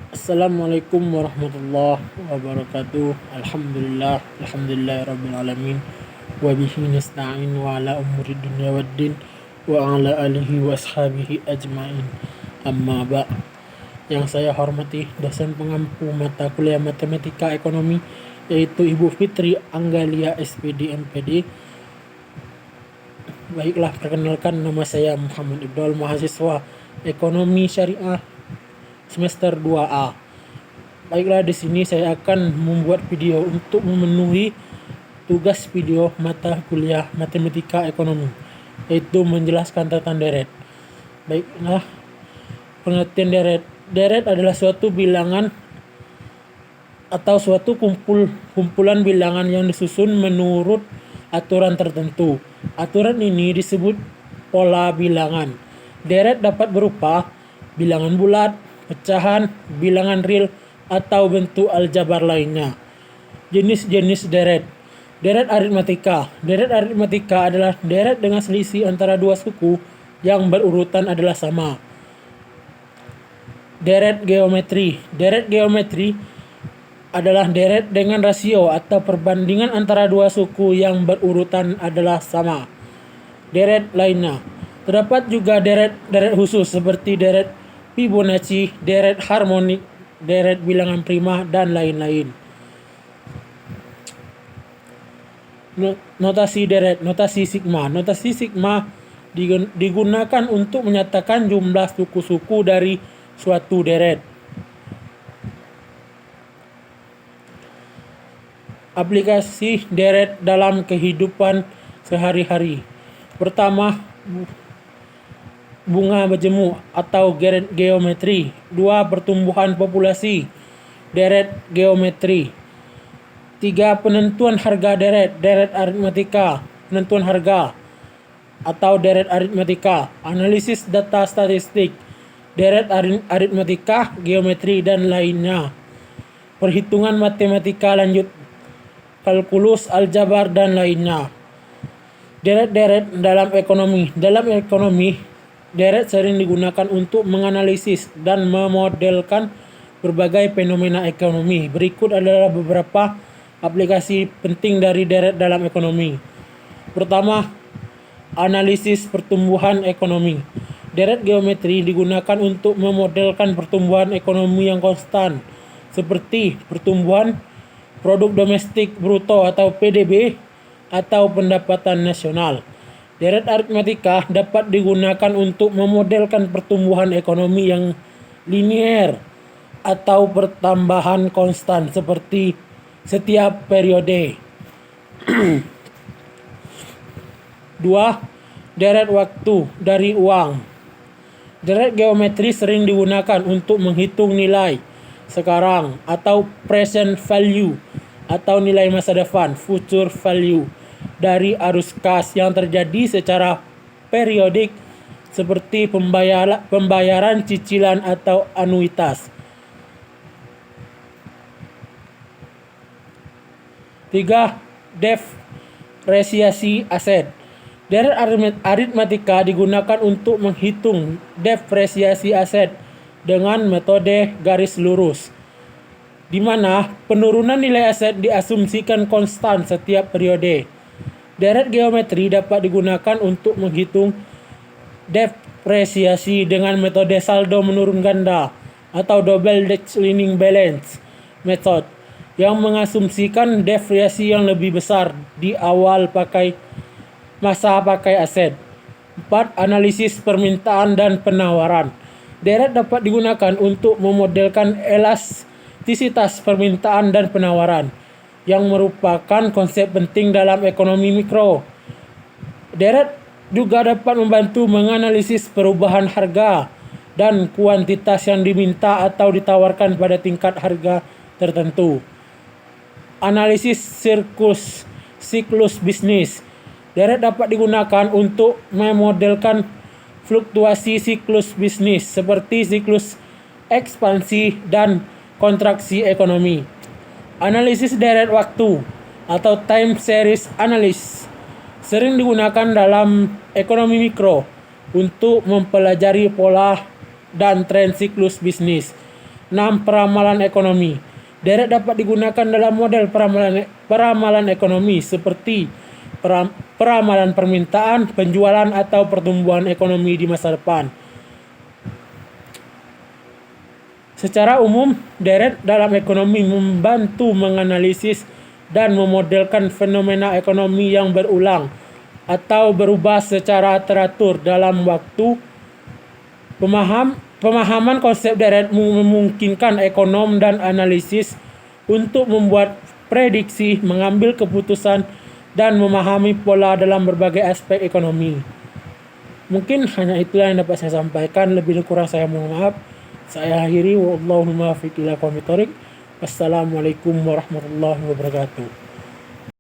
Assalamualaikum warahmatullahi wabarakatuh. Alhamdulillah rabbil alamin. Wa bihi nasta'in wa ala umuri dunya waddin wa ala alihi wa ashabihi ajmain. Amma ba. Yang saya hormati dosen pengampu mata kuliah matematika ekonomi yaitu Ibu Fitri Anggalia SPD MPD. Baiklah, perkenalkan, nama saya Muhammad Ibdul, mahasiswa Ekonomi Syariah semester 2A. Baiklah, di sini saya akan membuat video untuk memenuhi tugas video mata kuliah matematika ekonomi, yaitu menjelaskan tentang deret. Baiklah, pengertian deret. Deret adalah suatu bilangan atau suatu kumpulan bilangan yang disusun menurut aturan tertentu. Aturan ini disebut pola bilangan. Deret dapat berupa bilangan bulat, pecahan, bilangan real, atau bentuk aljabar lainnya. Jenis-jenis deret. Deret aritmatika. Deret aritmatika adalah deret dengan selisih antara dua suku yang berurutan adalah sama. Deret geometri. Deret geometri adalah deret dengan rasio atau perbandingan antara dua suku yang berurutan adalah sama. Deret lainnya. Terdapat juga deret khusus seperti deret Fibonacci, deret harmonik, deret bilangan prima, dan lain-lain. Notasi deret, notasi sigma. Notasi sigma digunakan untuk menyatakan jumlah suku-suku dari suatu deret. Aplikasi deret dalam kehidupan sehari-hari. Pertama, bunga berjemur atau deret geometri. 2. Pertumbuhan populasi, deret geometri. 3. Penentuan harga deret, deret aritmatika. Penentuan harga atau deret aritmatika. Analisis data statistik, deret aritmatika, geometri, dan lainnya. Perhitungan matematika lanjut, kalkulus, aljabar, dan lainnya. Deret-deret dalam ekonomi. Dalam ekonomi, deret sering digunakan untuk menganalisis dan memodelkan berbagai fenomena ekonomi. Berikut adalah beberapa aplikasi penting dari deret dalam ekonomi. Pertama, analisis pertumbuhan ekonomi. Deret geometri digunakan untuk memodelkan pertumbuhan ekonomi yang konstan, seperti pertumbuhan produk domestik bruto atau PDB atau pendapatan nasional. Deret aritmatika dapat digunakan untuk memodelkan pertumbuhan ekonomi yang linier atau pertambahan konstan seperti setiap periode. 2. Deret waktu dari uang. Deret geometri sering digunakan untuk menghitung nilai sekarang atau present value atau nilai masa depan future value dari arus kas yang terjadi secara periodik seperti pembayaran cicilan atau anuitas. 3. Depresiasi aset. Deret aritmatika digunakan untuk menghitung depresiasi aset dengan metode garis lurus, di mana penurunan nilai aset diasumsikan konstan setiap periode. Deret geometri dapat digunakan untuk menghitung depresiasi dengan metode saldo menurun ganda atau double declining balance method yang mengasumsikan depresiasi yang lebih besar di awal masa pakai aset. 4. Analisis permintaan dan penawaran. Deret dapat digunakan untuk memodelkan elastisitas permintaan dan penawaran, yang merupakan konsep penting dalam ekonomi mikro. Deret juga dapat membantu menganalisis perubahan harga dan kuantitas yang diminta atau ditawarkan pada tingkat harga tertentu. Analisis siklus bisnis. Deret dapat digunakan untuk memodelkan fluktuasi siklus bisnis seperti siklus ekspansi dan kontraksi ekonomi. Analisis deret waktu atau time series analysis sering digunakan dalam ekonomi mikro untuk mempelajari pola dan tren siklus bisnis. 6. Peramalan ekonomi. Deret dapat digunakan dalam model peramalan ekonomi seperti peramalan permintaan, penjualan, atau pertumbuhan ekonomi di masa depan. Secara umum, deret dalam ekonomi membantu menganalisis dan memodelkan fenomena ekonomi yang berulang atau berubah secara teratur dalam waktu. Pemahaman konsep deret memungkinkan ekonom dan analisis untuk membuat prediksi, mengambil keputusan, dan memahami pola dalam berbagai aspek ekonomi. Mungkin hanya itulah yang dapat saya sampaikan. Lebih kurang saya mohon maaf. Saya akhiri. Wallahu muwaffiq ila aqwamit thoriq. Wassalamualaikum warahmatullahi wabarakatuh.